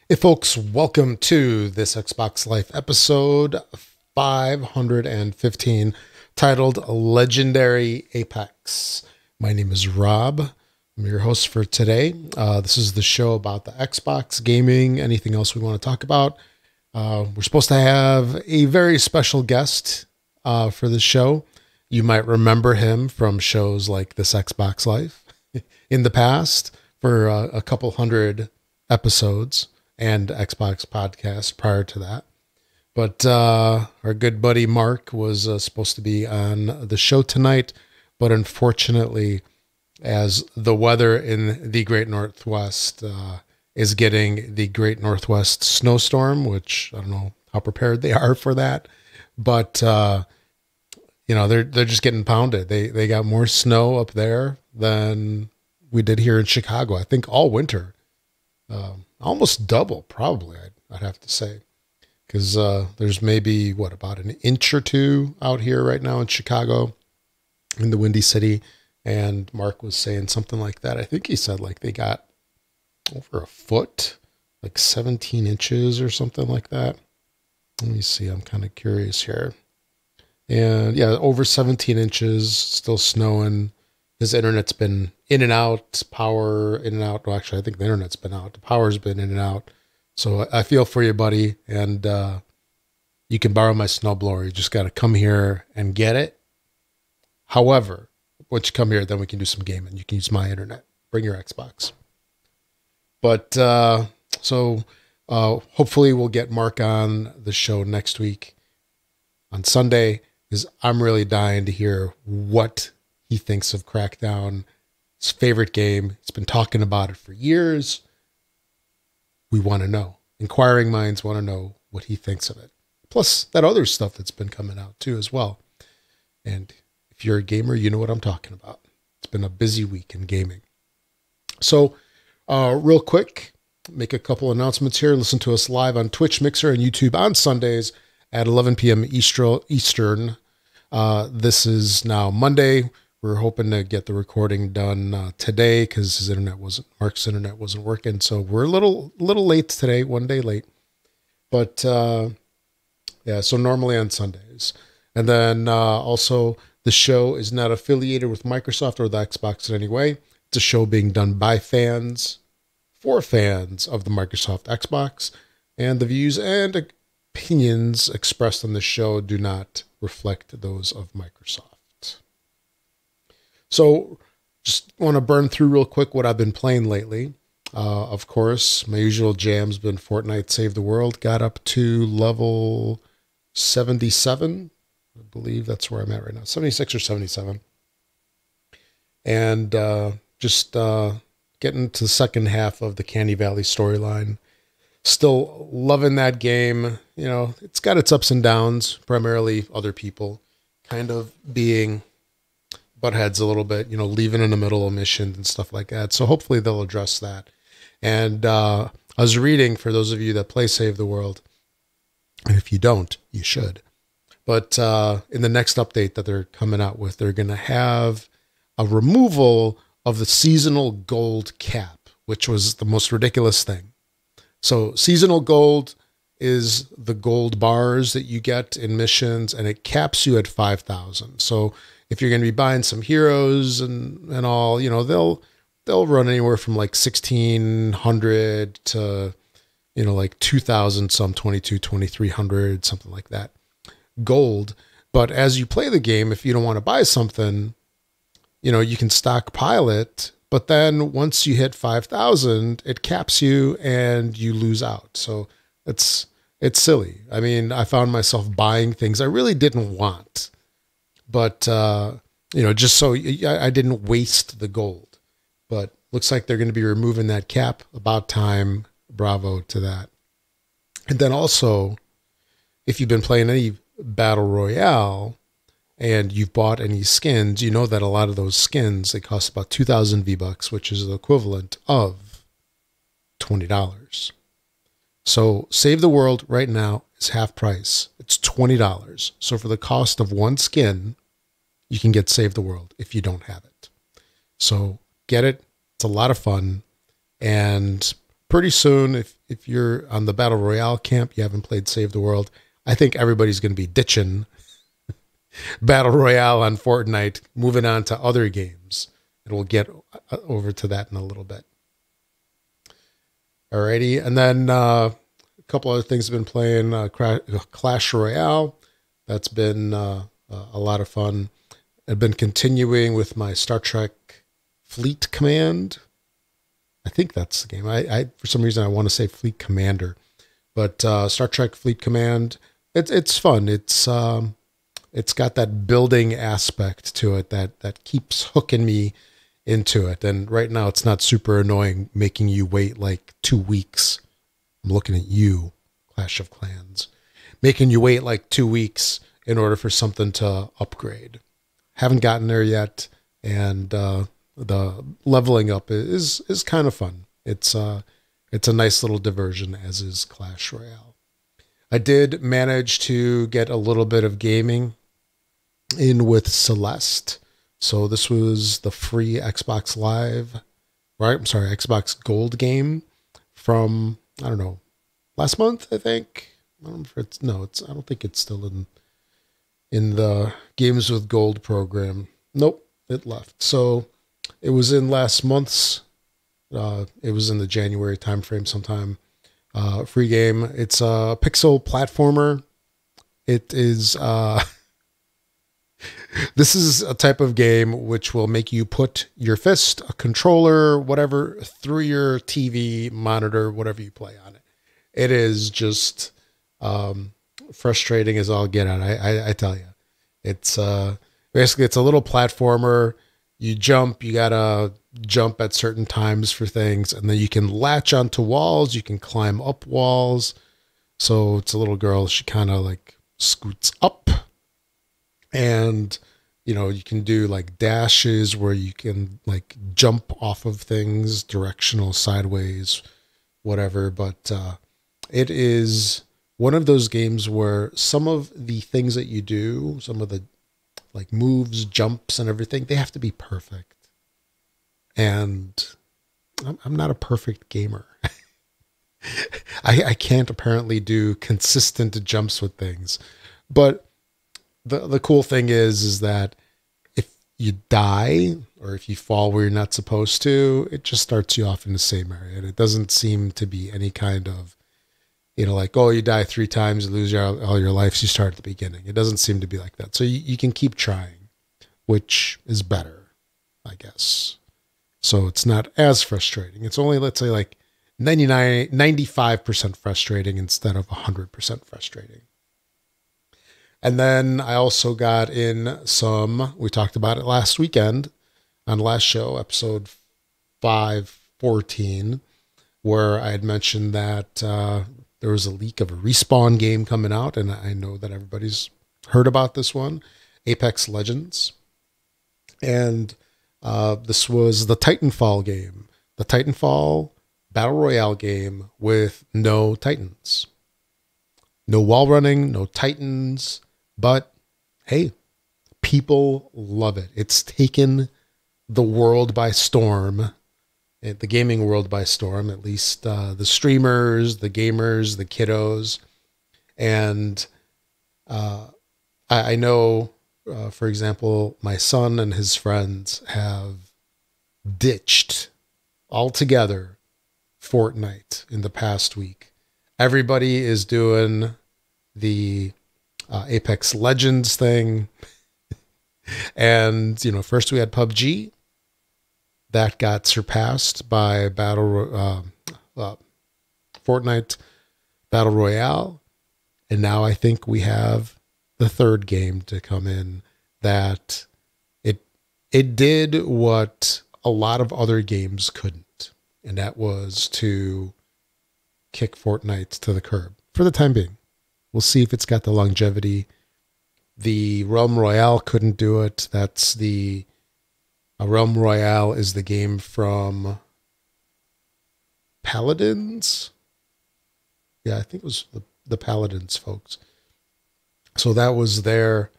Hey folks, welcome to this Xbox Life episode 515 titled Legendary Apex. My name is Rob. I'm your host for today. This is the show about the Xbox, gaming, anything else we want to talk about. We're supposed to have a very special guest for this show. You might remember him from shows like This Xbox Life in the past for a couple hundred episodes and Xbox podcast prior to that. But our good buddy Mark was supposed to be on the show tonight, but unfortunately, as the weather in the Great Northwest is getting the Great Northwest snowstorm, which I don't know how prepared they are for that, but they're just getting pounded. They got more snow up there than we did here in Chicago. I think all winter. Almost double, probably, I'd have to say. Because there's maybe, about an inch or two out here right now in Chicago, in the Windy City. And Mark was saying something like that. I think he said like they got over a foot, like 17 inches or something like that. Let me see. I'm kind of curious here. And yeah, over 17 inches, still snowing. His internet's been in and out, power in and out. Well, actually, I think the internet's been out. The power's been in and out. So I feel for you, buddy. And you can borrow my snowblower. You just got to come here and get it. However, once you come here, then we can do some gaming. You can use my internet. Bring your Xbox. But hopefully we'll get Mark on the show next week on Sunday, because I'm really dying to hear what he thinks of Crackdown, his favorite game. He's been talking about it for years. We want to know. Inquiring minds want to know what he thinks of it. Plus that other stuff that's been coming out too as well. And if you're a gamer, you know what I'm talking about. It's been a busy week in gaming. So real quick, make a couple announcements here. Listen to us live on Twitch, Mixer, and YouTube on Sundays at 11 p.m. Eastern. This is now Monday. We're hoping to get the recording done today because Mark's internet wasn't working. So we're a little late today, one day late. But so normally on Sundays. And then also the show is not affiliated with Microsoft or the Xbox in any way. It's a show being done by fans, for fans of the Microsoft Xbox. And the views and opinions expressed on the show do not reflect those of Microsoft. So just want to burn through real quick what I've been playing lately. Of course, my usual jam's been Fortnite Save the World. Got up to level 77. I believe that's where I'm at right now. 76 or 77. And just getting to the second half of the Candy Valley storyline. Still loving that game. You know, it's got its ups and downs, primarily other people kind of being buttheads a little bit, leaving in the middle of missions and stuff like that. So hopefully they'll address that. And I was reading, for those of you that play Save the World, and if you don't, you should. But in the next update that they're coming out with, they're going to have a removal of the seasonal gold cap, which was the most ridiculous thing. So seasonal gold is the gold bars that you get in missions, and it caps you at 5,000. So if you're going to be buying some heroes and all, they'll run anywhere from like 1,600 to, like 2,000, some 2,200, 2,300, something like that, gold. But as you play the game, if you don't want to buy something, you can stockpile it. But then once you hit 5,000, it caps you and you lose out. So it's silly. I mean, I found myself buying things I really didn't want. But, just so I didn't waste the gold. But looks like they're going to be removing that cap. About time. Bravo to that. And then also, if you've been playing any Battle Royale and you've bought any skins, you know that a lot of those skins, they cost about 2,000 V-Bucks, which is the equivalent of $20. So Save the World right now is half price. It's $20. So for the cost of one skin, you can get Save the World if you don't have it. So get it. It's a lot of fun and pretty soon, if you're on the Battle Royale camp, you haven't played Save the World, I think everybody's going to be ditching Battle Royale on Fortnite, moving on to other games. And we'll get over to that in a little bit. Alrighty, and then a couple other things I've been playing. Clash Royale, that's been a lot of fun. I've been continuing with my Star Trek Fleet Command. I think that's the game. I for some reason I want to say Fleet Commander, but Star Trek Fleet Command. It's fun. It's got that building aspect to it that keeps hooking me into it. And right now it's not super annoying making you wait like 2 weeks. I'm looking at you, Clash of Clans, making you wait like 2 weeks in order for something to upgrade. Haven't gotten there yet, and the leveling up is kind of fun. It's a nice little diversion, as is Clash Royale. I did manage to get a little bit of gaming in with Celeste. So this was the free Xbox Live, right? I'm sorry, Xbox Gold game from, I don't know, last month, I think. I don't think it's still in the Games with Gold program. Nope, it left. So it was in last month's, it was in the January timeframe sometime. Free game. It's a pixel platformer. It is, this is a type of game which will make you put your fist, a controller, whatever, through your TV monitor, whatever you play on it. It is just frustrating as all get out. I tell you, it's basically it's a little platformer. You gotta jump at certain times for things, and then you can latch onto walls. You can climb up walls. So it's a little girl. She kind of like scoots up. And, you can do like dashes where you can like jump off of things, directional, sideways, whatever. But it is one of those games where some of the things that you do, some of the like moves, jumps, and everything, they have to be perfect. And I'm not a perfect gamer. I can't apparently do consistent jumps with things. But the cool thing is that if you die or if you fall where you're not supposed to, it just starts you off in the same area. And it doesn't seem to be any kind of, like, oh, you die 3 times, you lose all your life, so you start at the beginning. It doesn't seem to be like that. So you can keep trying, which is better, I guess. So it's not as frustrating. It's only, let's say, like 95% frustrating instead of 100% frustrating. And then I also got in we talked about it last weekend on last show, episode 514, where I had mentioned that there was a leak of a Respawn game coming out, and I know that everybody's heard about this one, Apex Legends. And this was the Titanfall game, the Titanfall Battle Royale game with no Titans. No wall running, no Titans. But hey, people love it. It's taken the world by storm, the gaming world by storm, at least the streamers, the gamers, the kiddos. And I know, for example, my son and his friends have ditched altogether Fortnite in the past week. Everybody is doing the Apex Legends thing. And, first we had PUBG. That got surpassed by Fortnite Battle Royale. And now I think we have the third game to come in that it did what a lot of other games couldn't. And that was to kick Fortnite to the curb for the time being. We'll see if it's got the longevity. The Realm Royale couldn't do it. Realm Royale is the game from Paladins. Yeah, I think it was the Paladins folks. So that was their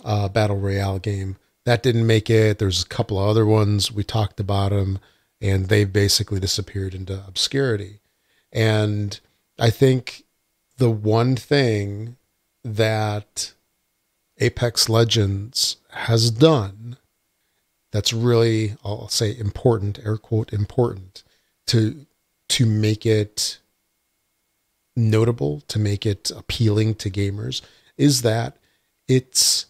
Battle Royale game. That didn't make it. There's a couple of other ones. We talked about them. and they've basically disappeared into obscurity. And I think the one thing that Apex Legends has done that's really, I'll say important, air quote, important, to make it notable, to make it appealing to gamers, is that it's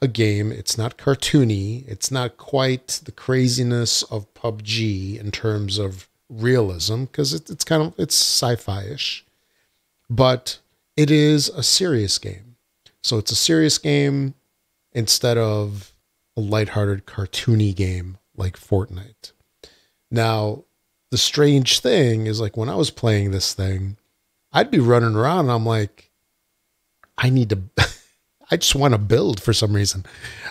a game. It's not cartoony. It's not quite the craziness of PUBG in terms of realism, because it's kind of, it's sci-fi-ish, but it is a serious game. So it's a serious game instead of a lighthearted, cartoony game like Fortnite. Now, the strange thing is, like, when I was playing this thing, I'd be running around and I'm like, I need to, I just want to build for some reason.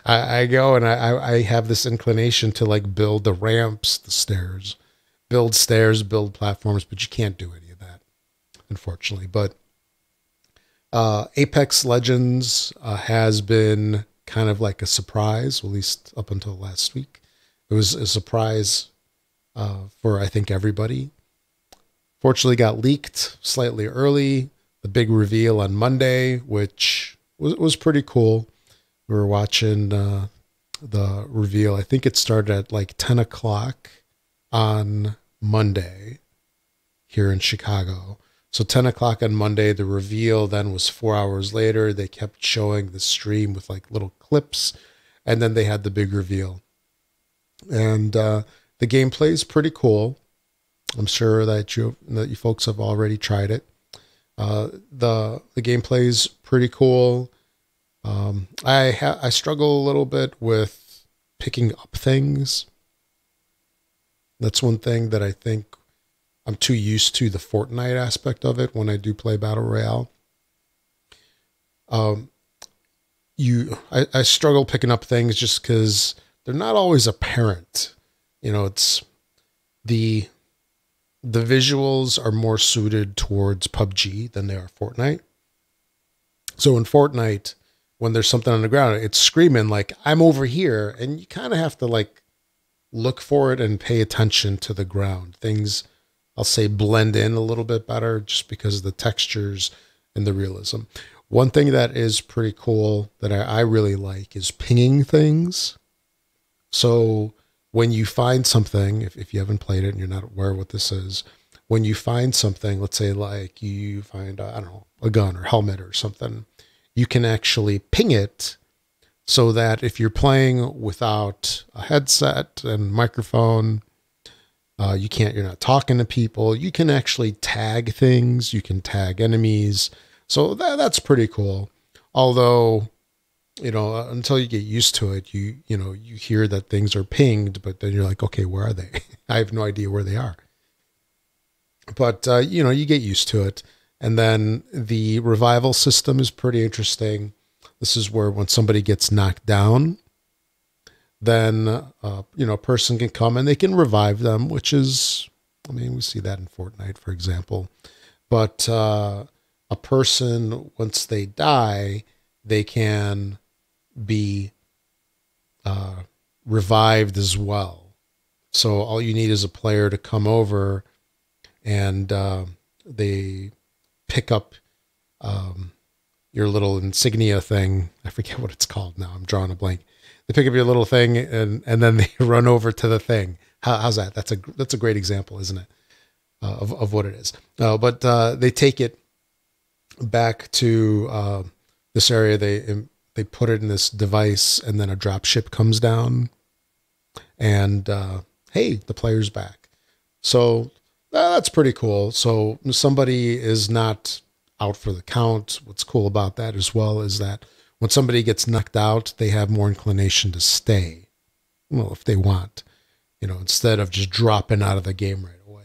I go and I have this inclination to like build the ramps, the stairs, build platforms, but you can't do any of that, unfortunately. But Apex Legends has been kind of like a surprise, at least up until last week. It was a surprise for, I think, everybody. Fortunately, got leaked slightly early. The big reveal on Monday, which was pretty cool. We were watching the reveal. I think it started at like 10 o'clock on Monday here in Chicago. So 10 o'clock on Monday, the reveal then was 4 hours later. They kept showing the stream with like little clips, and then they had the big reveal. And the gameplay is pretty cool. I'm sure that you folks have already tried it. The gameplay is pretty cool. I struggle a little bit with picking up things. That's one thing that I think I'm too used to, the Fortnite aspect of it when I do play Battle Royale. I struggle picking up things just because they're not always apparent. You know, it's the visuals are more suited towards PUBG than they are Fortnite. So in Fortnite, when there's something on the ground, it's screaming like, I'm over here. And you kind of have to like look for it and pay attention to the ground. Things, I'll say, blend in a little bit better just because of the textures and the realism. One thing that is pretty cool that I really like is pinging things. So when you find something, if you haven't played it and you're not aware of what this is, when you find something, let's say like you find, I don't know, a gun or helmet or something, you can actually ping it so that if you're playing without a headset and microphone, you're not talking to people, you can actually tag things, you can tag enemies. So that's pretty cool. Although, you know, until you get used to it, you hear that things are pinged, but then you're like, okay, where are they? I have no idea where they are. But, you get used to it. And then the revival system is pretty interesting. This is where when somebody gets knocked down, then, a person can come and they can revive them, which is, I mean, we see that in Fortnite, for example. But a person, once they die, they can be revived as well. So all you need is a player to come over and they pick up your little insignia thing. I forget what it's called now. I'm drawing a blank. They pick up your little thing and then they run over to the thing. How's that? That's a great example, isn't it? Of what it is. But they take it back to this area. They put it in this device, and then a drop ship comes down, and hey, the player's back. So that's pretty cool. So somebody is not out for the count. What's cool about that as well is that when somebody gets knocked out, they have more inclination to stay. Well, if they want, instead of just dropping out of the game right away.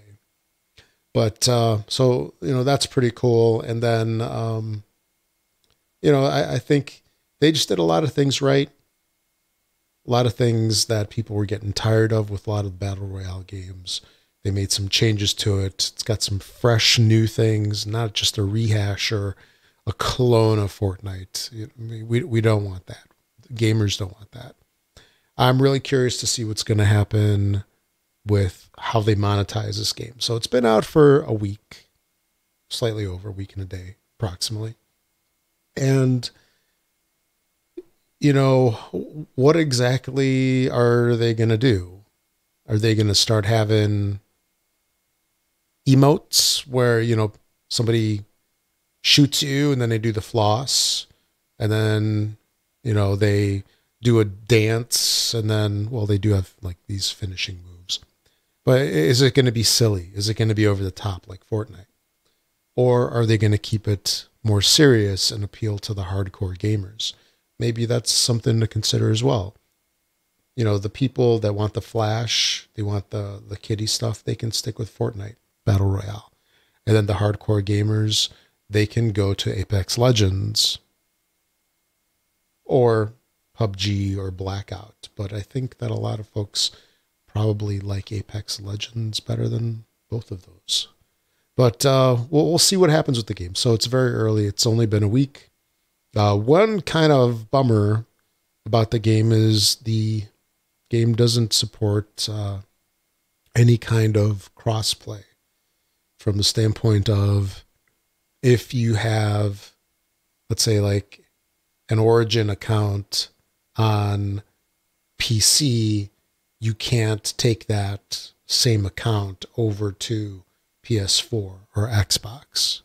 But so that's pretty cool. And then I think they just did a lot of things right. A lot of things that people were getting tired of with a lot of Battle Royale games. They made some changes to it. It's got some fresh new things, not just a rehash or a clone of Fortnite. We don't want that. Gamers don't want that. I'm really curious to see what's going to happen with how they monetize this game. So it's been out for a week, slightly over a week and a day, approximately. And, you know, what exactly are they going to do? Are they going to start having emotes where, you know, somebody shoots you and then they do the floss and then, you know, they do a dance and then, well, they do have like these finishing moves. But is it going to be silly? Is it going to be over the top like Fortnite? Or are they going to keep it more serious and appeal to the hardcore gamers? Maybe that's something to consider as well. You know, the people that want the flash, they want the kiddie stuff, they can stick with Fortnite Battle Royale. And then the hardcore gamers, they can go to Apex Legends or PUBG or Blackout. But I think that a lot of folks probably like Apex Legends better than both of those. But we'll see what happens with the game. So it's very early. It's only been a week. One kind of bummer about the game is the game doesn't support any kind of crossplay from the standpoint of if you have, let's say, like an Origin account on PC, you can't take that same account over to PS4 or Xbox.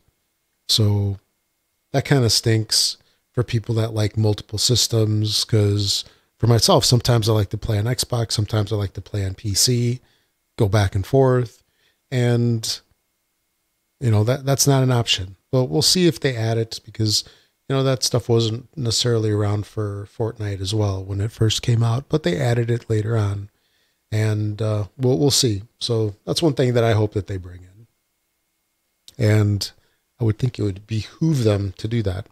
So that kind of stinks for people that like multiple systems, because for myself, sometimes I like to play on Xbox, sometimes I like to play on PC, go back and forth, and you know that's not an option. But we'll see if they add it, because you know that stuff wasn't necessarily around for Fortnite as well when it first came out, but they added it later on, and we'll see. So that's one thing that I hope that they bring in, and I would think it would behoove them to do that.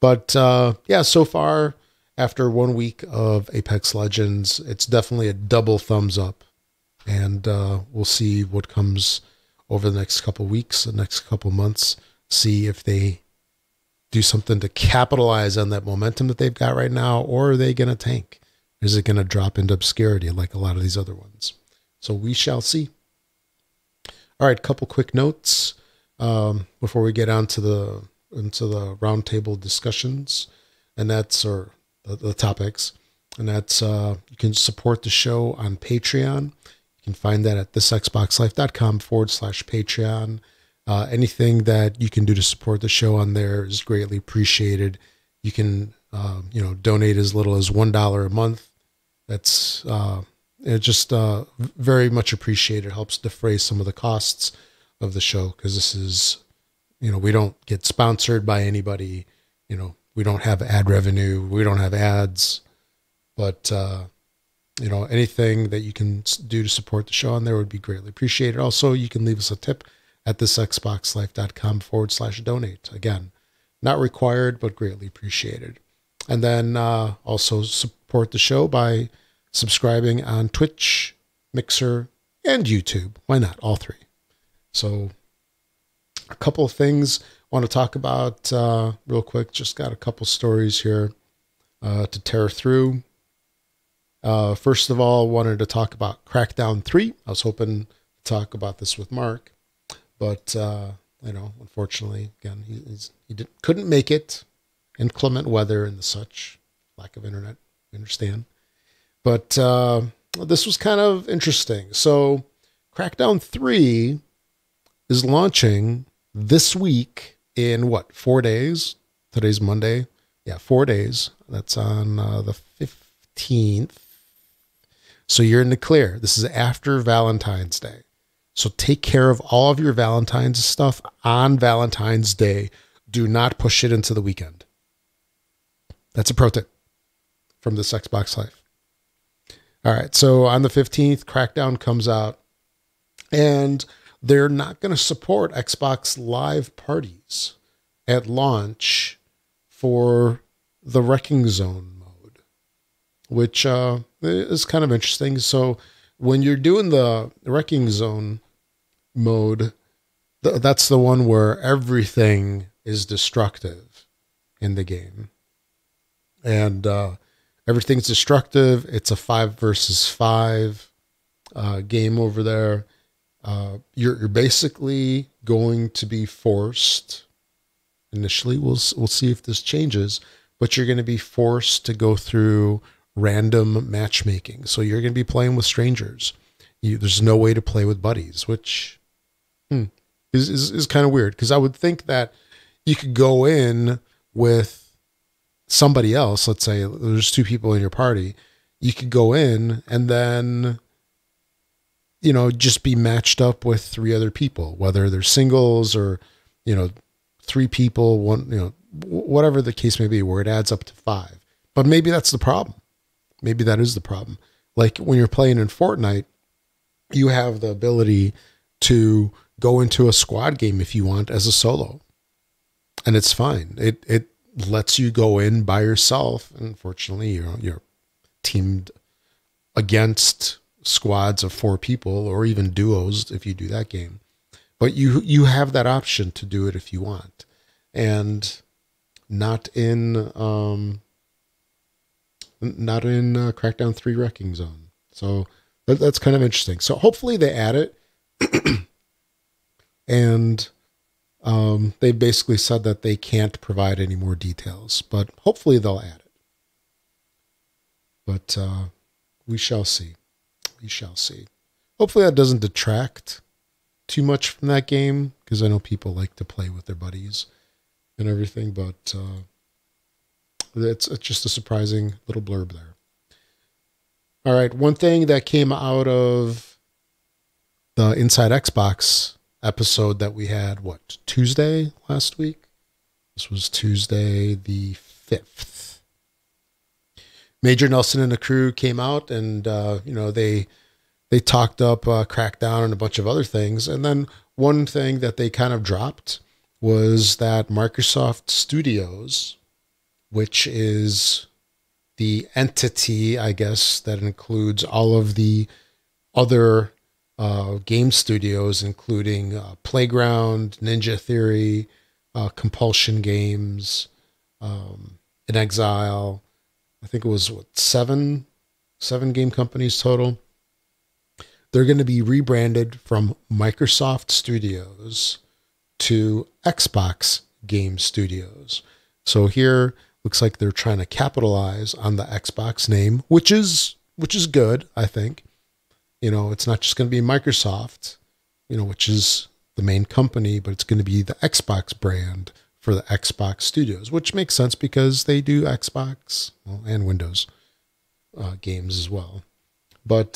But yeah, so far, after 1 week of Apex Legends, it's definitely a double thumbs up. And we'll see what comes over the next couple weeks, the next couple months, see if they do something to capitalize on that momentum that they've got right now, or are they going to tank? Is it going to drop into obscurity like a lot of these other ones? So we shall see. All right, couple quick notes before we get on to into the roundtable discussions, and that's, or the topics, and that's you can support the show on Patreon. You can find that at thisxboxlife.com/Patreon. Anything that you can do to support the show on there is greatly appreciated. You can donate as little as $1 a month. That's just very much appreciated. It helps defray some of the costs of the show, because this is, we don't get sponsored by anybody. We don't have ad revenue. We don't have ads. But, anything that you can do to support the show on there would be greatly appreciated. Also, you can leave us a tip at thisxboxlife.com/donate. Again, not required, but greatly appreciated. And then also support the show by subscribing on Twitch, Mixer, and YouTube. Why not? All three. So a couple of things I want to talk about real quick. Just got a couple stories here to tear through. First of all, wanted to talk about Crackdown 3. I was hoping to talk about this with Mark, but unfortunately, again, he couldn't make it. Inclement weather and the such, lack of internet, we understand. But this was kind of interesting. So Crackdown 3 is launching this week in 4 days? Today's Monday. Yeah, 4 days. That's on the 15th. So you're in the clear. This is after Valentine's Day. So take care of all of your Valentine's stuff on Valentine's Day. Do not push it into the weekend. That's a pro tip from this Xbox Life. All right. So on the 15th, Crackdown comes out, and they're not going to support Xbox Live parties at launch for the Wrecking Zone mode, which is kind of interesting. So when you're doing the Wrecking Zone mode, that's the one where everything is destructive in the game. And everything's destructive. It's a 5 versus 5 game over there. You're basically going to be forced. Initially, we'll see if this changes, but you're going to be forced to go through random matchmaking. So you're going to be playing with strangers. There's no way to play with buddies, which is kind of weird, because I would think that you could go in with somebody else. Let's say there's two people in your party. You could go in and then, just be matched up with three other people, whether they're singles or, three people, one, whatever the case may be, where it adds up to 5. But maybe that's the problem. Maybe that is the problem. Like when you're playing in Fortnite, you have the ability to go into a squad game if you want as a solo. And it's fine. It lets you go in by yourself. Unfortunately, you're teamed against squads of 4 people, or even duos if you do that game. But you have that option to do it if you want. And not in Crackdown 3 Wrecking Zone. So that's kind of interesting. So hopefully they add it. And they basically said that they can't provide any more details, but hopefully they'll add it. But we shall see. We shall see. Hopefully that doesn't detract too much from that game, because I know people like to play with their buddies and everything, but it's just a surprising little blurb there. All right, one thing that came out of the Inside Xbox episode that we had, Tuesday last week? This was Tuesday the 5th. Major Nelson and the crew came out, and they talked up Crackdown and a bunch of other things. And then one thing that they kind of dropped was that Microsoft Studios, which is the entity, I guess, that includes all of the other game studios, including Playground, Ninja Theory, Compulsion Games, In Exile. I think it was seven game companies total. They're going to be rebranded from Microsoft Studios to Xbox Game Studios. So here looks like they're trying to capitalize on the Xbox name, which is good, I think. It's not just going to be Microsoft, which is the main company, but it's going to be the Xbox brand for the Xbox Studios, which makes sense because they do Xbox and Windows games as well. But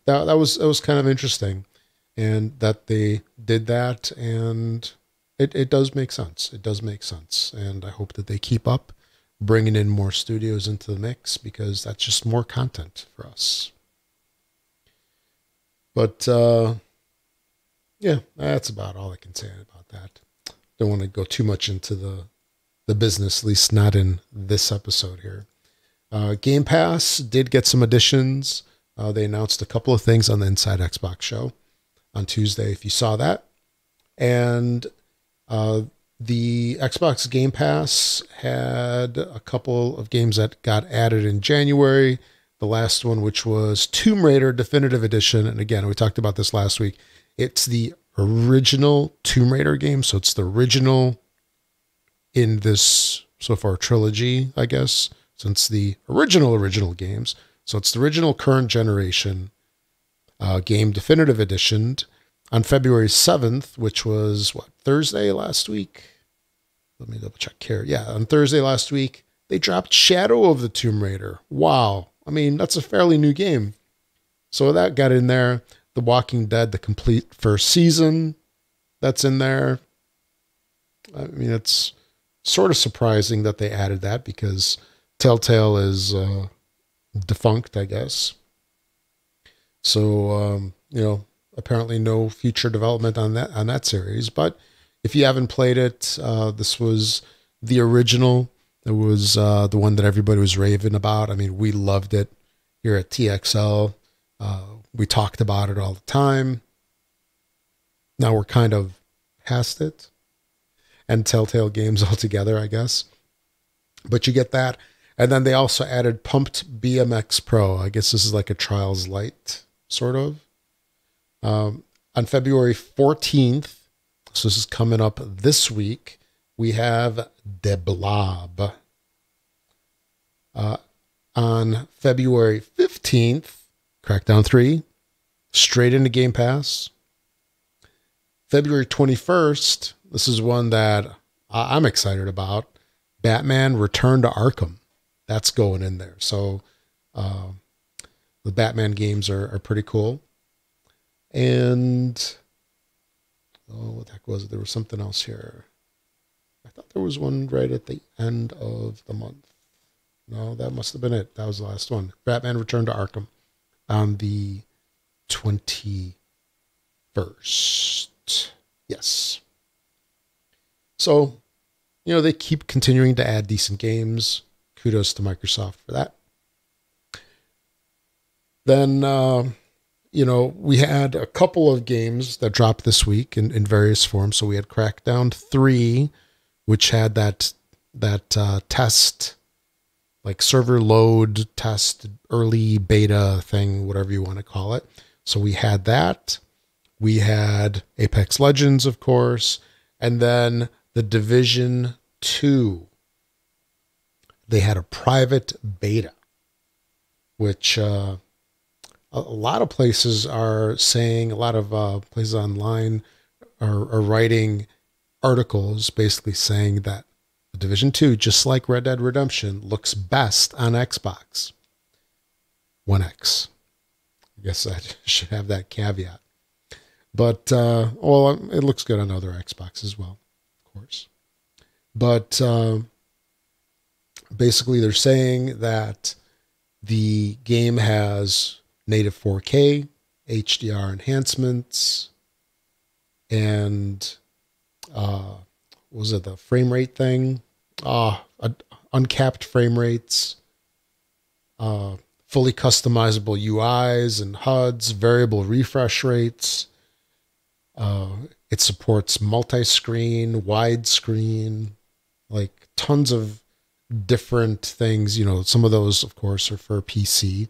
that was kind of interesting, and that they did that, and it does make sense. It does make sense, and I hope that they keep up bringing in more studios into the mix, because that's just more content for us. But yeah, that's about all I can say about that. Don't want to go too much into the business, at least not in this episode here. Game Pass did get some additions. They announced a couple of things on the Inside Xbox show on Tuesday, if you saw that. And the Xbox Game Pass had a couple of games that got added in January. The last one, which was Tomb Raider Definitive Edition. And again, we talked about this last week. It's the original Tomb Raider game. So it's the original in this, so far, trilogy, I guess, since the original games. So it's the original current generation game Definitive Edition on February 7th, which was, Thursday last week? Let me double check here. Yeah, on Thursday last week, they dropped Shadow of the Tomb Raider. Wow. I mean, that's a fairly new game. So that got in there. The Walking Dead, the complete first season, that's in there. I mean, it's sort of surprising that they added that, because Telltale is defunct, I guess. So, apparently no future development on that series. But if you haven't played it, this was the original. It was the one that everybody was raving about. I mean, we loved it here at TXL. We talked about it all the time. Now we're kind of past it, and Telltale games altogether, I guess. But you get that. And then they also added Pumped BMX Pro. I guess this is like a Trials Lite sort of. On February 14th, so this is coming up this week, we have The Blob. On February 15th, Crackdown 3, straight into Game Pass. February 21st, this is one that I'm excited about. Batman Return to Arkham. That's going in there. So the Batman games are pretty cool. And, what the heck was it? There was something else here. I thought there was one right at the end of the month. No, that must have been it. That was the last one. Batman Return to Arkham on the 21st. Yes. So, they keep continuing to add decent games. Kudos to Microsoft for that. Then, we had a couple of games that dropped this week in various forms. So we had Crackdown 3, which had that test, like server load test, early beta thing, whatever you want to call it. So we had that. We had Apex Legends, of course, and then The Division 2. They had a private beta, which a lot of places are saying, a lot of places online are writing articles basically saying that The Division 2, just like Red Dead Redemption, looks best on Xbox One X. I guess I should have that caveat. But, it looks good on other Xbox as well, of course. But basically they're saying that the game has native 4K, HDR enhancements, and was it the frame rate thing? Uncapped frame rates, fully customizable UIs and HUDs, variable refresh rates. It supports multi-screen, widescreen, like tons of different things. Some of those, of course, are for PC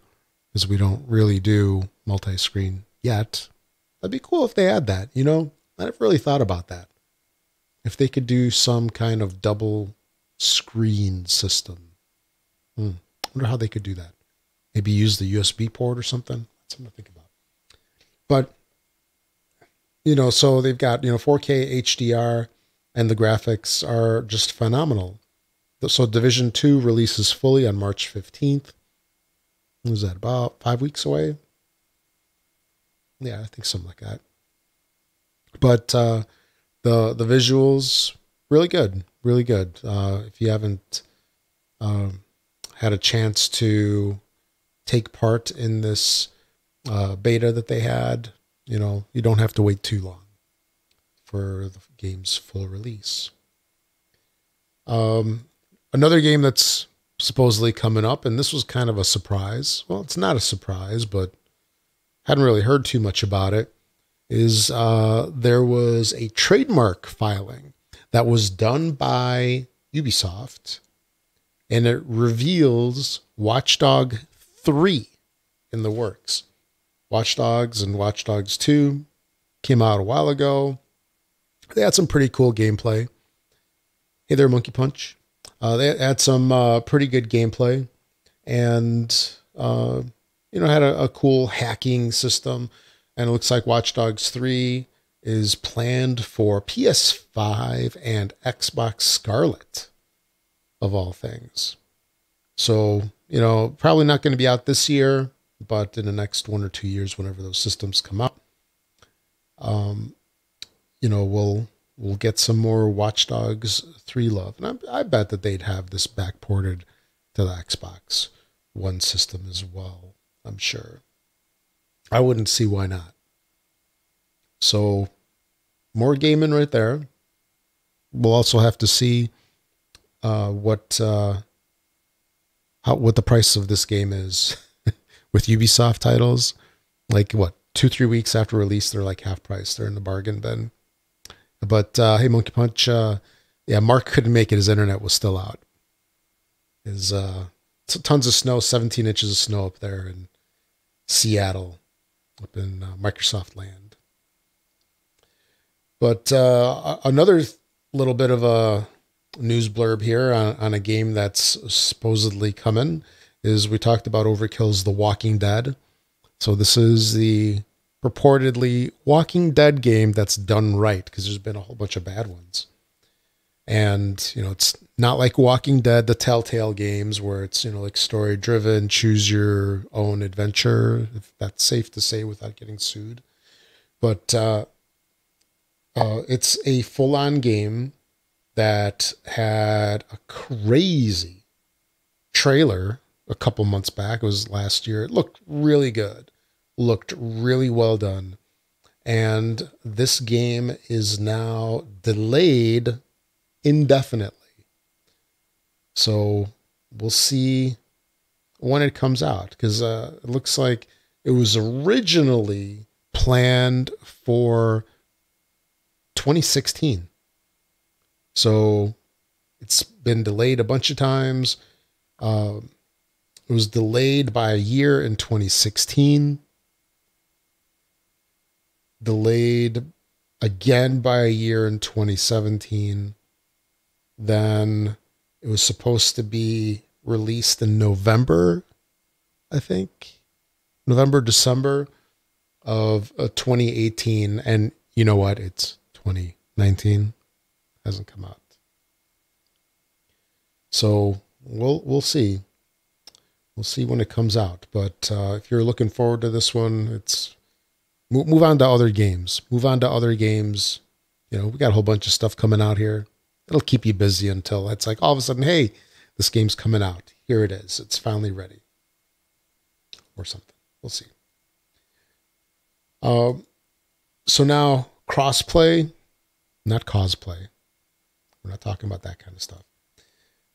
because we don't really do multi-screen yet. That'd be cool if they add that, I never really thought about that. If they could do some kind of double screen system. I wonder how they could do that. Maybe use the USB port or something. That's something to think about. But, so they've got, 4K HDR, and the graphics are just phenomenal. So Division 2 releases fully on March 15th. Was that about 5 weeks away? Yeah, I think something like that. But the visuals, really good, really good. If you haven't had a chance to take part in this beta that they had, you don't have to wait too long for the game's full release. Another game that's supposedly coming up, and this was kind of a surprise. Well, it's not a surprise, but hadn't really heard too much about it, is there was a trademark filing that was done by Ubisoft, and it reveals Watchdog 3 in the works. Watchdogs and Watchdogs 2 came out a while ago. They had some pretty cool gameplay. Hey there, Monkey Punch. They had some pretty good gameplay, and had a cool hacking system. And it looks like Watch Dogs 3 is planned for PS5 and Xbox Scarlet, of all things. So, probably not going to be out this year, but in the next 1 or 2 years, whenever those systems come out, we'll get some more Watch Dogs 3 love. And I bet that they'd have this backported to the Xbox One system as well, I'm sure. I wouldn't see why not. So, more gaming right there. We'll also have to see what the price of this game is with Ubisoft titles. Like, 2-3 weeks after release, they're like half price. They're in the bargain bin. But hey, Monkey Punch, Mark couldn't make it. His internet was still out. Tons of snow, 17 inches of snow up there in Seattle. up in Microsoft land. But another little bit of a news blurb here on a game that's supposedly coming is we talked about Overkill's The Walking Dead. So this is the purportedly Walking Dead game that's done right, because there's been a whole bunch of bad ones. And, it's not like Walking Dead, the Telltale games, where it's, like story driven, choose your own adventure, if that's safe to say without getting sued. But it's a full on game that had a crazy trailer a couple months back. It was last year. It looked really good, looked really well done. And this game is now delayed indefinitely. So we'll see when it comes out, because it looks like it was originally planned for 2016. So it's been delayed a bunch of times. It was delayed by a year in 2016. Delayed again by a year in 2017. Then it was supposed to be released in November, I think. November, December of 2018. And you know what? It's 2019. Hasn't come out. So we'll see. We'll see when it comes out. But if you're looking forward to this one, it's move on to other games. Move on to other games. We got a whole bunch of stuff coming out here. It'll keep you busy until it's like all of a sudden, hey, this game's coming out. Here it is. It's finally ready. Or something. We'll see. So now crossplay, not cosplay. We're not talking about that kind of stuff.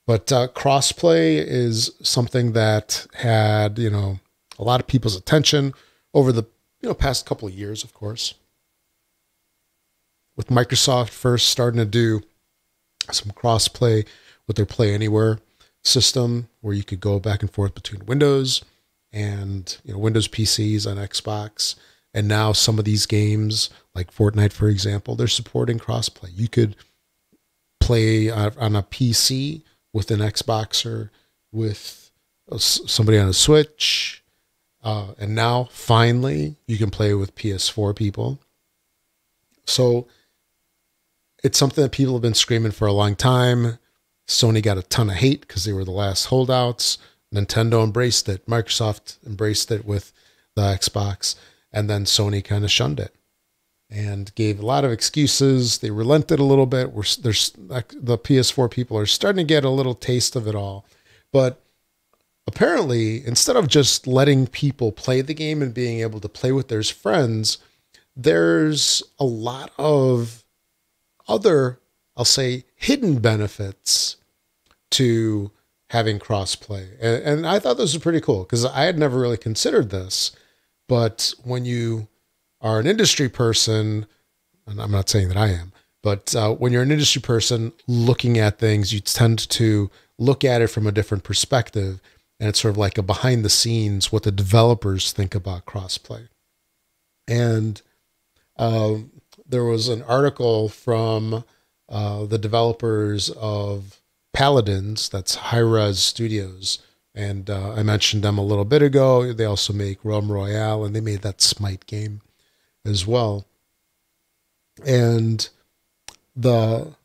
But crossplay is something that had, a lot of people's attention over the past couple of years, of course. With Microsoft first starting to do some crossplay with their Play Anywhere system, where you could go back and forth between Windows and Windows PCs and Xbox. And now some of these games, like Fortnite, for example, they're supporting crossplay. You could play on a PC with an Xbox or with somebody on a Switch. And now, finally, you can play with PS4 people. So it's something that people have been screaming for a long time. Sony got a ton of hate because they were the last holdouts. Nintendo embraced it. Microsoft embraced it with the Xbox. And then Sony kind of shunned it and gave a lot of excuses. They relented a little bit. The PS4 people are starting to get a little taste of it all. But apparently, instead of just letting people play the game and being able to play with their friends, there's a lot of other, I'll say, hidden benefits to having crossplay. And I thought this was pretty cool because I had never really considered this. But when you are an industry person, and I'm not saying that I am, but when you're an industry person looking at things, you tend to look at it from a different perspective. And it's sort of like a behind the scenes, what the developers think about crossplay. And there was an article from the developers of Paladins, that's Hi-Rez Studios. And I mentioned them a little bit ago. They also make Realm Royale, and they made that Smite game as well. And their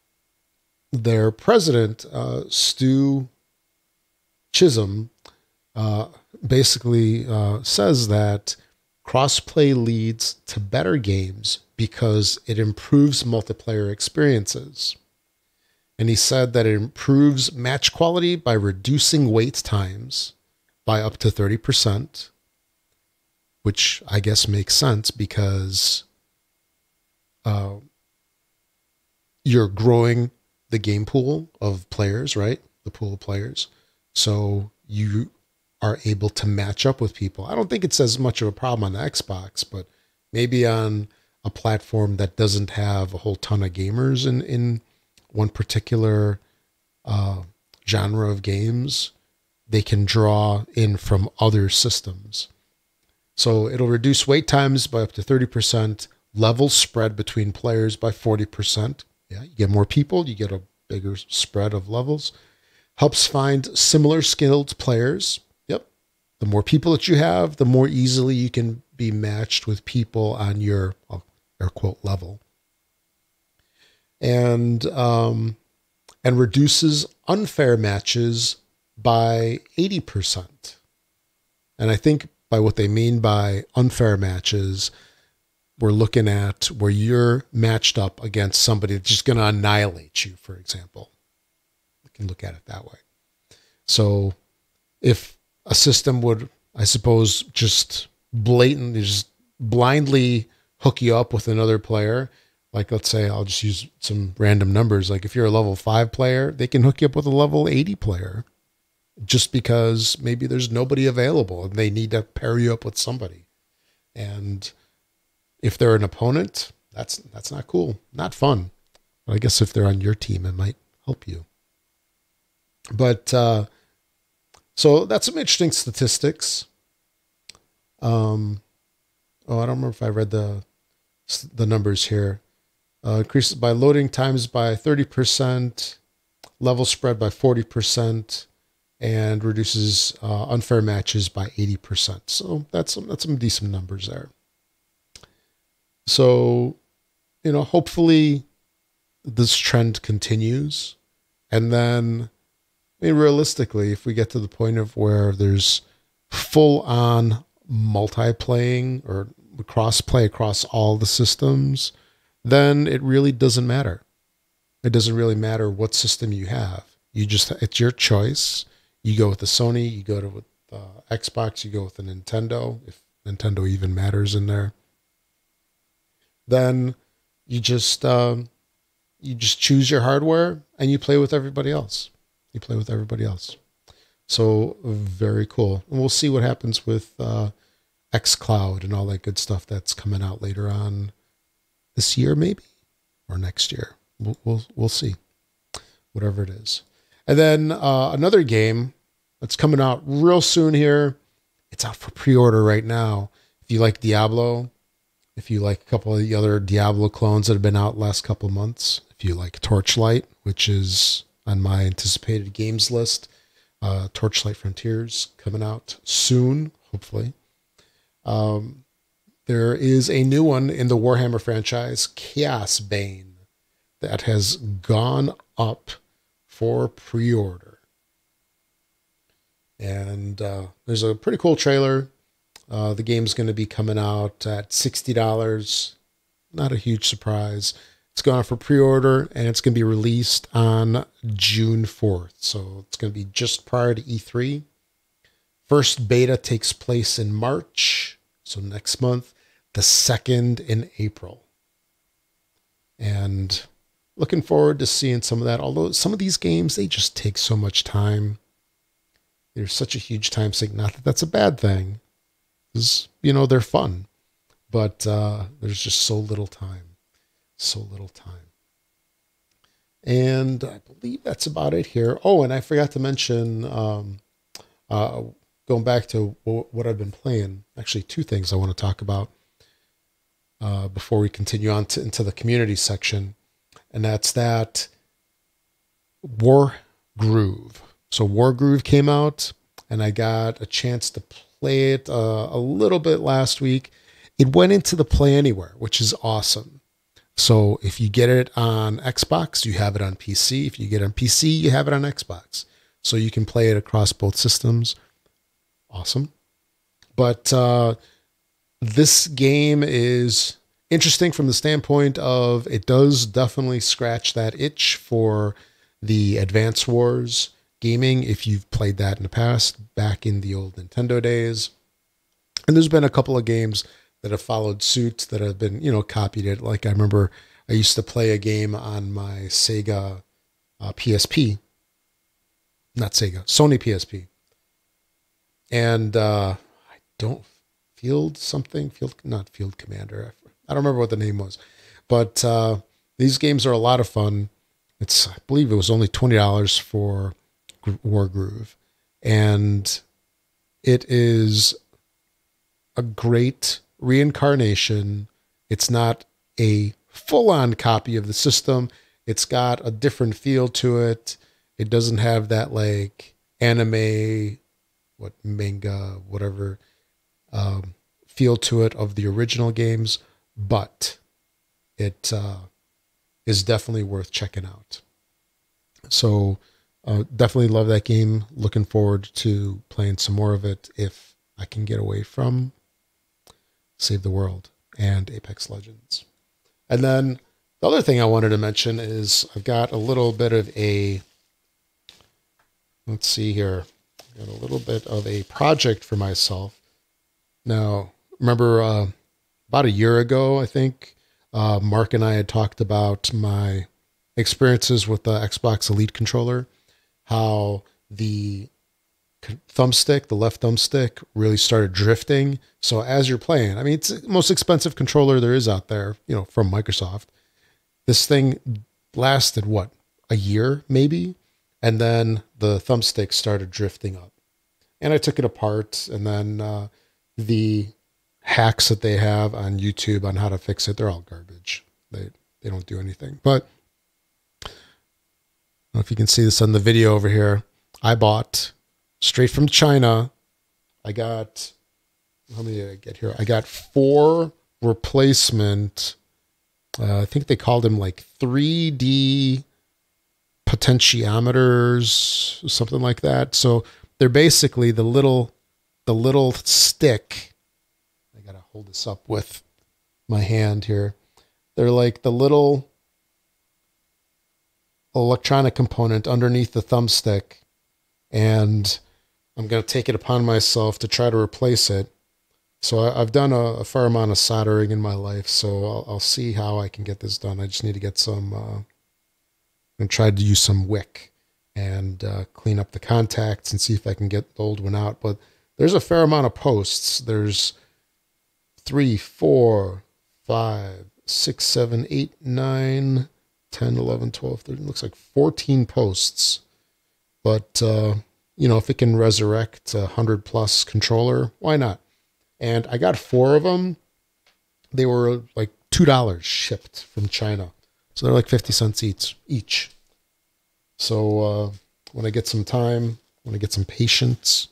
president, Stu Chisholm, basically says that crossplay leads to better games because it improves multiplayer experiences. And he said that it improves match quality by reducing wait times by up to 30%, which I guess makes sense because you're growing the game pool of players, right? The pool of players. So you are able to match up with people. I don't think it's as much of a problem on the Xbox, but maybe on a platform that doesn't have a whole ton of gamers in one particular genre of games, they can draw in from other systems. So it'll reduce wait times by up to 30%, level spread between players by 40%. Yeah, you get more people, you get a bigger spread of levels. Helps find similar skilled players. Yep. The more people that you have, the more easily you can be matched with people on your air quote level. And reduces unfair matches by 80%. And I think by what they mean by unfair matches, we're looking at where you're matched up against somebody that's just going to annihilate you, for example. You can look at it that way. So if a system would, I suppose, just blatantly, just blindly hook you up with another player, like let's say I'll just use some random numbers. Like if you're a level 5 player, they can hook you up with a level 80 player just because maybe there's nobody available and they need to pair you up with somebody. And if they're an opponent, that's not cool, not fun. But I guess if they're on your team, it might help you. But so that's some interesting statistics. I don't remember if I read the numbers here. Increases by loading times by 30%, level spread by 40%, and reduces unfair matches by 80%. So that's some decent numbers there. So, hopefully this trend continues. And then, realistically, if we get to the point of where there's full-on multi-playing or cross-play across all the systems, then it really doesn't matter. It doesn't really matter what system you have. It's your choice. You go with the Sony, you go with the Xbox, you go with the Nintendo, if Nintendo even matters in there. Then you just choose your hardware and you play with everybody else. So very cool. And we'll see what happens with xCloud and all that good stuff that's coming out later on this year, maybe, or next year. We'll see. Whatever it is. And then another game that's coming out real soon here. It's out for pre-order right now. If you like Diablo, if you like a couple of the other Diablo clones that have been out last couple of months, if you like Torchlight, which is on my anticipated games list, Torchlight Frontiers coming out soon, hopefully. There is a new one in the Warhammer franchise, Chaosbane, that has gone up for pre-order. And there's a pretty cool trailer. The game's going to be coming out at $60. Not a huge surprise. It's going for pre-order, and it's going to be released on June 4th. So it's going to be just prior to E3. First beta takes place in March, so next month. The second in April. And looking forward to seeing some of that. Although some of these games, they just take so much time. There's such a huge time sink. Not that that's a bad thing. Because, they're fun. But there's just so little time. And I believe that's about it here. Oh, and I forgot to mention, going back to what I've been playing. Actually, two things I want to talk about before we continue on into the community section. And that's that Wargroove. So Wargroove came out, and I got a chance to play it a little bit last week. It went into the Play Anywhere, which is awesome. So if you get it on Xbox, you have it on PC. If you get it on PC, you have it on Xbox. So you can play it across both systems. Awesome. But this game is interesting from the standpoint of it does definitely scratch that itch for the Advance Wars gaming, if you've played that in the past, back in the old Nintendo days. And there's been a couple of games that have followed suit that have been, copied it. Like I remember I used to play a game on my Sega PSP. Not Sega, Sony PSP. And I don't, not Field Commander. I don't remember what the name was. But these games are a lot of fun. I believe it was only $20 for Wargroove. And it is a great reincarnation. It's not a full-on copy of the system. It's got a different feel to it. It doesn't have that like anime, manga, whatever feel to it of the original games, but it is definitely worth checking out. So definitely love that game. Looking forward to playing some more of it if I can get away from Save the World and Apex Legends. And then the other thing I wanted to mention is I've got a little bit of a, let's see here, I've got a little bit of a project for myself. Now, remember about a year ago, I think, Mark and I had talked about my experiences with the Xbox Elite controller, how the thumbstick, the left thumbstick, really started drifting. So as you're playing, I mean, it's the most expensive controller there is out there, you know, from Microsoft. This thing lasted, what, a year maybe? And then the thumbstick started drifting up. And I took it apart, and then the hacks that they have on YouTube on how to fix it, they're all garbage. They don't do anything. But I don't know if you can see this on the video over here. I bought straight from China. I got, how many did I get here? I got 4 replacement, I think they called them like 3D potentiometers, something like that. So they're basically the little stick. I gotta hold this up with my hand here. They're like the little electronic component underneath the thumbstick, and I'm going to take it upon myself to try to replace it. So I've done a fair amount of soldering in my life, so I'll see how I can get this done. I just need to get some, and try to use some wick and clean up the contacts and see if I can get the old one out. But there's a fair amount of posts. There's 3, 4, 5, 6, 7, 8, 9, 10, 11, 12, 13. Looks like 14 posts. But, you know, if it can resurrect a 100+ controller, why not? And I got 4 of them. They were like $2 shipped from China. So they're like 50 cents each. So when I get some time, when I get some patience,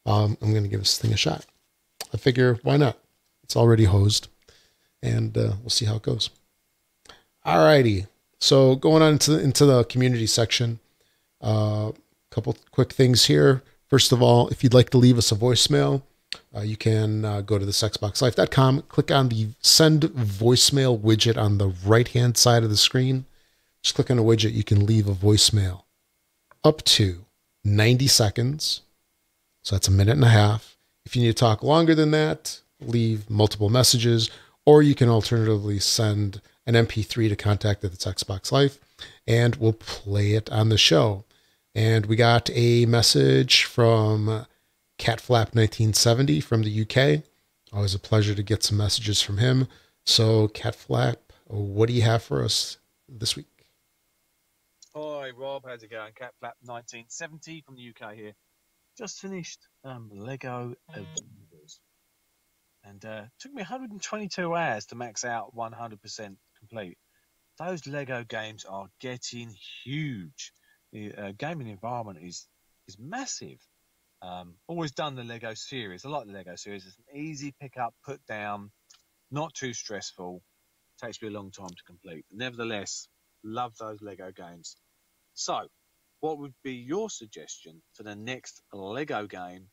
I'm going to give this thing a shot. I figure, why not? It's already hosed. And we'll see how it goes. Alrighty. So going on into the community section, couple quick things here. First of all, if you'd like to leave us a voicemail, you can go to thisxboxlife.com, click on the send voicemail widget on the right-hand side of the screen. Just click on a widget. You can leave a voicemail up to 90 seconds. So that's a minute and a half. If you need to talk longer than that, leave multiple messages, or you can alternatively send an MP3 to contact at Xbox Life, and we'll play it on the show. And we got a message from CatFlap1970 from the UK. Always a pleasure to get some messages from him. So, CatFlap, what do you have for us this week? Hi, Rob. How's it going? CatFlap1970 from the UK here. Just finished Lego Avengers. And took me 122 hours to max out 100% complete. Those Lego games are getting huge. The gaming environment is massive. Always done the Lego series. I like the Lego series. It's an easy pick up, put down, not too stressful. Takes me a long time to complete. But nevertheless, love those Lego games. So, what would be your suggestion for the next Lego game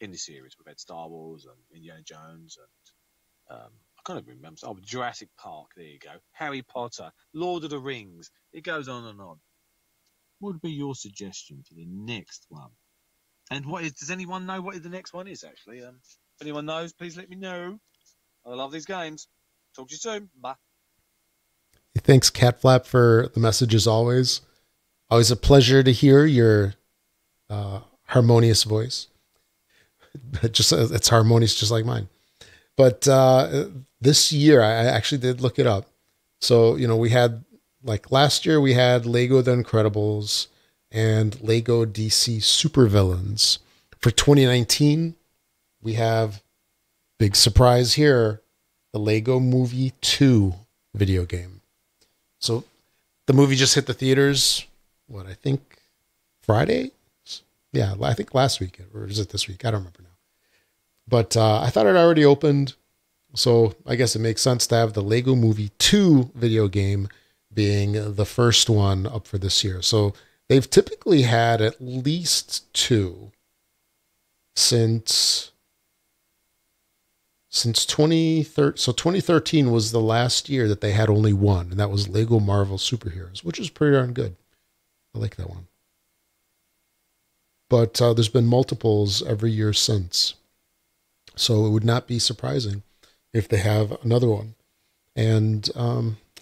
in the series? We've had Star Wars and Indiana Jones and I can't even remember. Oh, Jurassic Park. There you go. Harry Potter, Lord of the Rings. It goes on and on. What would be your suggestion for the next one? And does anyone know what the next one is, actually? If anyone knows, please let me know. I love these games. Talk to you soon. Bye. Thanks, CatFlap, for the message as always. Always a pleasure to hear your harmonious voice. It's harmonious just like mine. But this year, I actually did look it up. So, you know, we had, like last year, we had Lego The Incredibles and Lego DC Supervillains. For 2019, we have big surprise here, the Lego Movie 2 video game. So the movie just hit the theaters, I think Friday? Yeah, I think last week, or is it this week? I don't remember now. But I thought it already opened, so I guess it makes sense to have the Lego Movie 2 video game being the first one up for this year. So they've typically had at least 2 since 2013. So 2013 was the last year that they had only 1, and that was Lego Marvel Superheroes, which is pretty darn good. I like that one. But there's been multiples every year since. So it would not be surprising if they have another one. And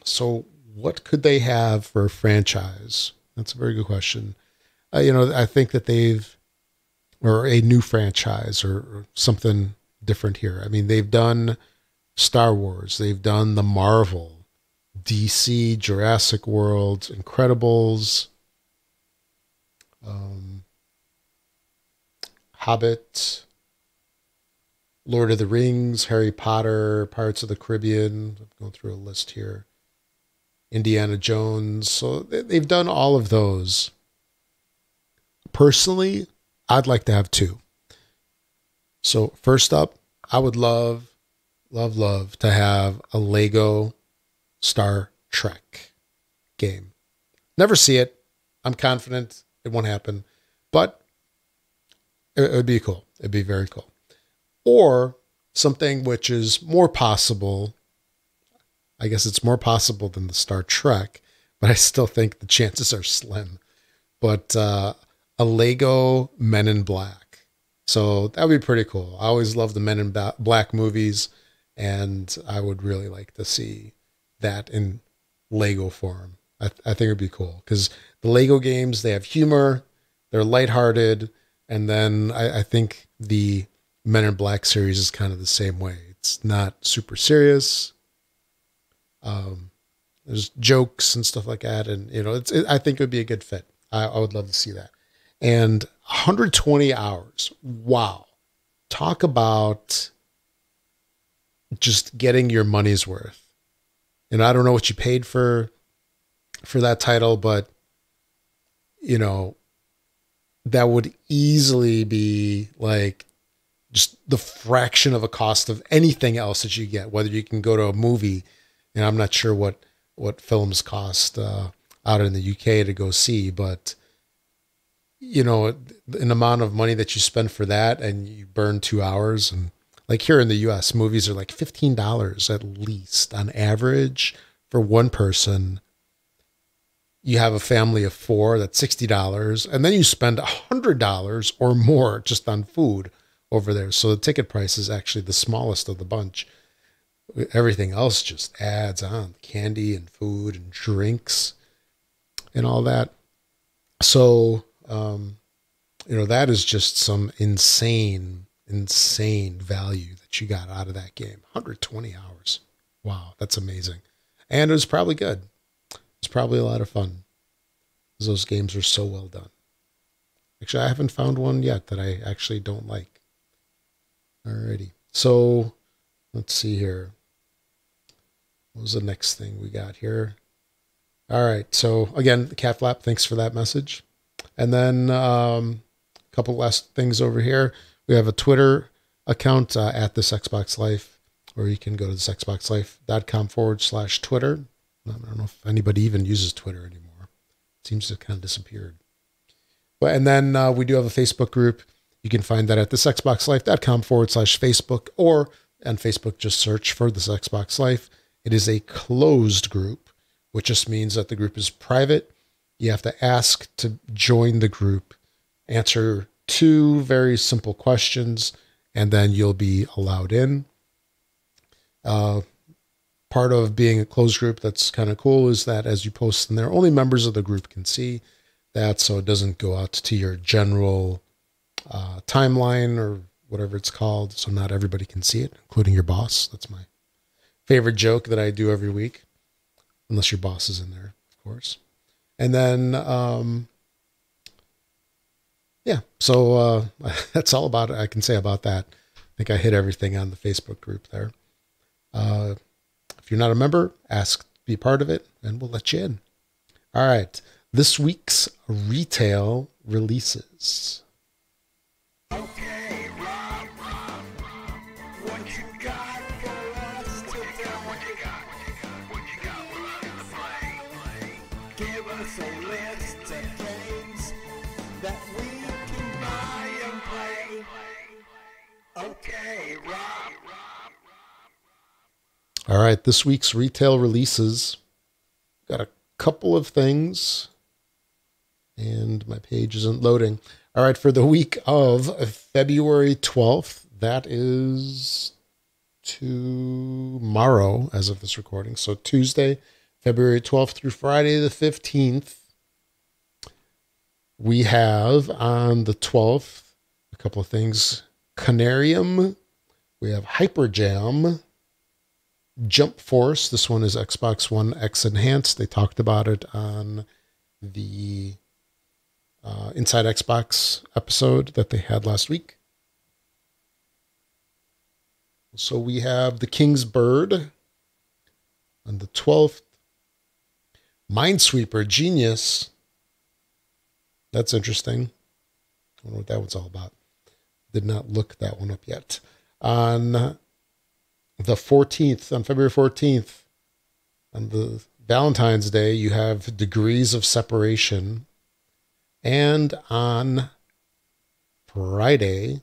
so what could they have for a franchise? That's a very good question. I think that or a new franchise or something different here. I mean, they've done Star Wars. They've done the Marvel, DC, Jurassic World, Incredibles, Hobbit, Lord of the Rings, Harry Potter, Pirates of the Caribbean. I'm going through a list here. Indiana Jones. So they've done all of those. Personally, I'd like to have 2. So first up, I would love to have a Lego Star Trek game. Never see it. I'm confident it won't happen, but it would be cool. It'd be very cool. Or something which is more possible. I guess it's more possible than the Star Trek, but I still think the chances are slim. But a Lego Men in Black. So that would be pretty cool. I always love the Men in Black movies, and I would really like to see that in Lego form. I think it would be cool because the Lego games, they have humor, they're lighthearted, and then I think the Men in Black series is kind of the same way. It's not super serious. There's jokes and stuff like that, and I think it would be a good fit. I would love to see that. And 120 hours. Wow. Talk about just getting your money's worth. I don't know what you paid for that title, but that would easily be like just the fraction of a cost of anything else that you get, whether you can go to a movie. And I'm not sure what films cost out in the UK to go see, but an amount of money that you spend for that and you burn 2 hours. And like here in the US, movies are like $15 at least on average for one person. You have a family of 4, that's $60. And then you spend $100 or more just on food over there. So the ticket price is actually the smallest of the bunch. Everything else just adds on, candy and food and drinks and all that. So, that is just some insane value that you got out of that game. 120 hours. Wow, that's amazing. And it was probably good. It's probably a lot of fun because those games are so well done. Actually, I haven't found one yet that I actually don't like. Alrighty. So let's see here. What was the next thing we got here? All right. So again, Cat Flap, thanks for that message. And then a couple last things over here. We have a Twitter account at This Xbox Life, or you can go to thisxboxlife.com/Twitter. I don't know if anybody even uses Twitter anymore. It seems to have kind of disappeared. But and then we do have a Facebook group. You can find that at thisxboxlife.com/Facebook, or on Facebook, just search for This Xbox Life. It is a closed group, which just means that the group is private. You have to ask to join the group, answer 2 very simple questions, and then you'll be allowed in. Part of being a closed group that's kind of cool is that as you post in there, only members of the group can see that, so it doesn't go out to your general timeline or whatever it's called, so not everybody can see it, including your boss. That's my favorite joke that I do every week, unless your boss is in there, of course. And then, so that's all about it I can say about that. think I hit everything on the Facebook group there. If you're not a member, ask to be part of it, and we'll let you in. All right. This week's retail releases. Okay, Rob, what you got for us today? What you got? We're ready to play. Give us a list of games that we can buy and play. Okay, Rob. All right, this week's retail releases. Got a couple of things, and my page isn't loading. All right, for the week of February 12th, that is tomorrow as of this recording. So Tuesday, February 12th through Friday the 15th, we have on the 12th a couple of things. Canarium, we have Hyper Jam, Jump Force. This one is Xbox One X Enhanced. They talked about it on the Inside Xbox episode that they had last week. So we have The King's Bird on the 12th. Minesweeper Genius. That's interesting. I don't know what that one's all about. Did not look that one up yet. On the 14th, on February 14th, on the Valentine's Day, you have Degrees of Separation. And on Friday,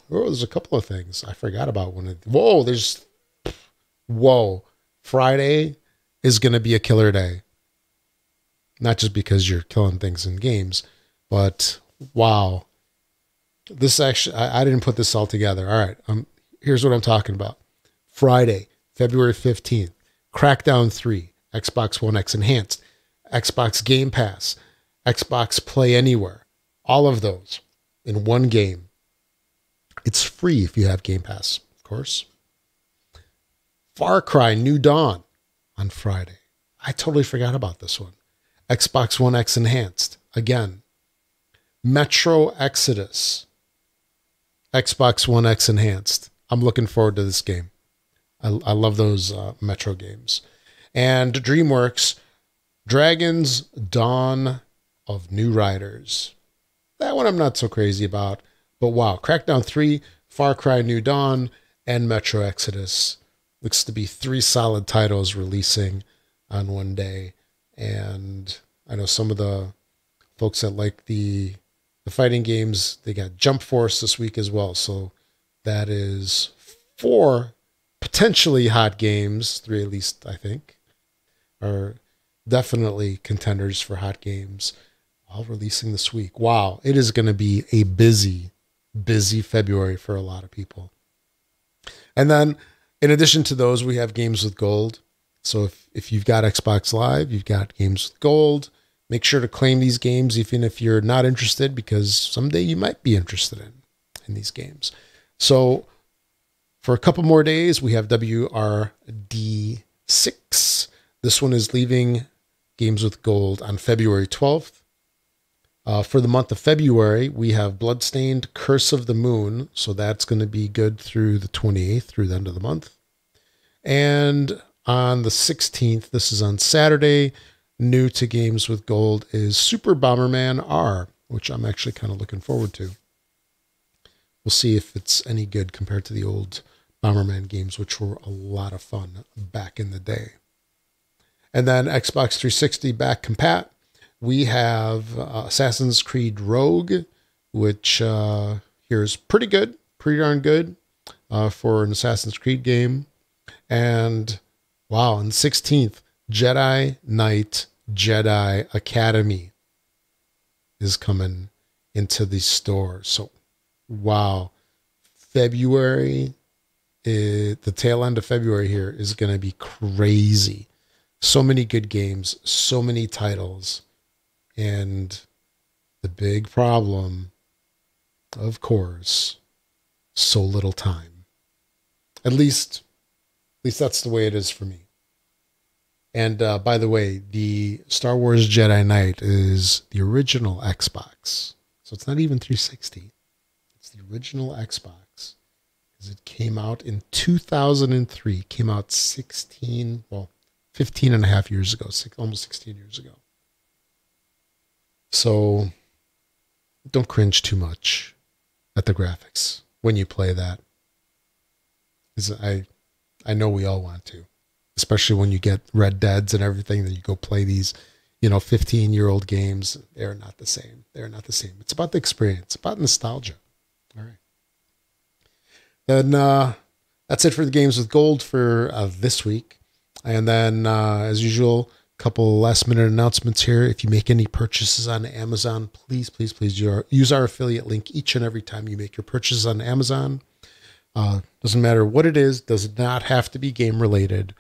there's a couple of things. I forgot about one. Friday is going to be a killer day. Not just because you're killing things in games, but wow. This actually, I didn't put this all together. All right. Here's what I'm talking about. Friday, February 15th, Crackdown 3, Xbox One X Enhanced, Xbox Game Pass, Xbox Play Anywhere, all of those in one game. It's free if you have Game Pass, of course. Far Cry New Dawn on Friday. I totally forgot about this one. Xbox One X Enhanced, again. Metro Exodus, Xbox One X Enhanced. I'm looking forward to this game. I love those Metro games. And DreamWorks, Dragon's Dawn of New Riders. That one I'm not so crazy about. But wow, Crackdown 3, Far Cry New Dawn, and Metro Exodus. Looks to be 3 solid titles releasing on one day. And I know some of the folks that like the fighting games, they got Jump Force this week as well. So that is 4 potentially hot games, 3 at least, I think, are definitely contenders for hot games, all releasing this week. Wow, it is going to be a busy February for a lot of people. And then, in addition to those, we have Games with Gold. So if you've got Xbox Live, you've got Games with Gold. Make sure to claim these games, even if you're not interested, because someday you might be interested in these games. So for a couple more days, we have WRD6. This one is leaving Games with Gold on February 12th. For the month of February, we have Bloodstained Curse of the Moon. So that's going to be good through the 28th, through the end of the month. And on the 16th, this is on Saturday, new to Games with Gold is Super Bomberman R, which I'm actually kind of looking forward to. We'll see if it's any good compared to the old Bomberman games, which were a lot of fun back in the day. And then Xbox 360 back compat. We have Assassin's Creed Rogue, which here's pretty good, pretty darn good for an Assassin's Creed game. And wow, on the 16th, Jedi Knight Jedi Academy is coming into the store. So, wow, February, the tail end of February here is going to be crazy. So many good games, so many titles. And the big problem, of course, so little time. At least that's the way it is for me. And by the way, the Star Wars Jedi Knight is the original Xbox. So it's not even 360. It's the original Xbox. It came out in 2003. Came out 15 and a half years ago, almost 16 years ago. So don't cringe too much at the graphics when you play that. 'Cause I know we all want to, especially when you get Red Deads and everything, that you go play these, 15-year-old games. They're not the same. They're not the same. It's about the experience, about nostalgia. All right. Then that's it for the Games with Gold for this week. And then, as usual, a couple last-minute announcements here. If you make any purchases on Amazon, please use our affiliate link each and every time you make your purchases on Amazon. Doesn't matter what it is. Does not have to be game-related.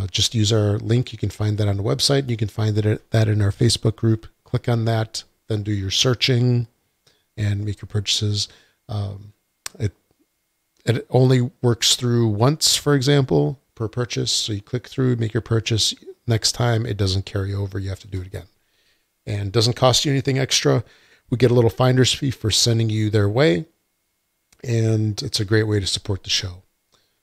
Just use our link. You can find that on the website. You can find that in our Facebook group. Click on that, then do your searching and make your purchases. It only works through once, for example, per purchase. So you click through, make your purchase. Next time, it doesn't carry over. You have to do it again. And doesn't cost you anything extra. We get a little finder's fee for sending you their way. And it's a great way to support the show.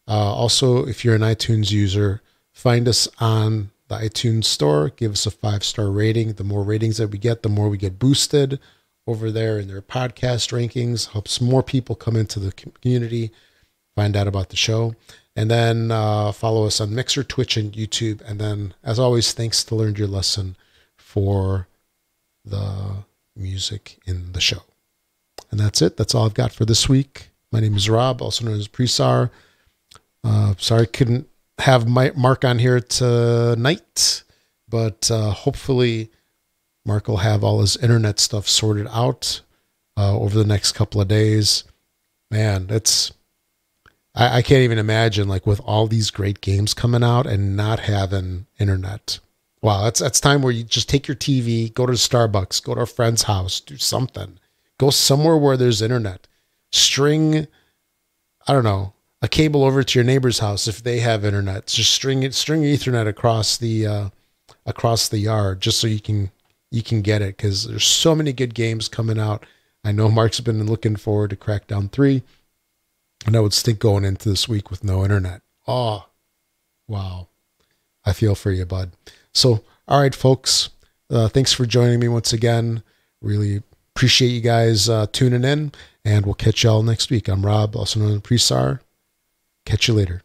Also, if you're an iTunes user, find us on the iTunes store. Give us a 5-star rating. The more ratings that we get, the more we get boosted over there in their podcast rankings. Helps more people come into the community, find out about the show. And then follow us on Mixer, Twitch, and YouTube. And then, as always, thanks to Learned Your Lesson for the music in the show. And that's it. That's all I've got for this week. My name is Rob, also known as Presar. Sorry I couldn't have Mark on here tonight, but hopefully Mark will have all his internet stuff sorted out over the next couple of days. Man, I can't even imagine, like, with all these great games coming out and not having internet. Wow, that's time where you just take your TV, go to Starbucks, go to a friend's house, do something. Go somewhere where there's internet. String, I don't know, a cable over to your neighbor's house if they have internet. Just string Ethernet across the yard, just so you can get it, because there's so many good games coming out. I know Mark's been looking forward to Crackdown 3, and I would stink going into this week with no internet. Oh, wow. I feel for you, bud. So, all right, folks, thanks for joining me once again. Really appreciate you guys tuning in, and we'll catch y'all next week. I'm Rob, also known as Presar. Catch you later.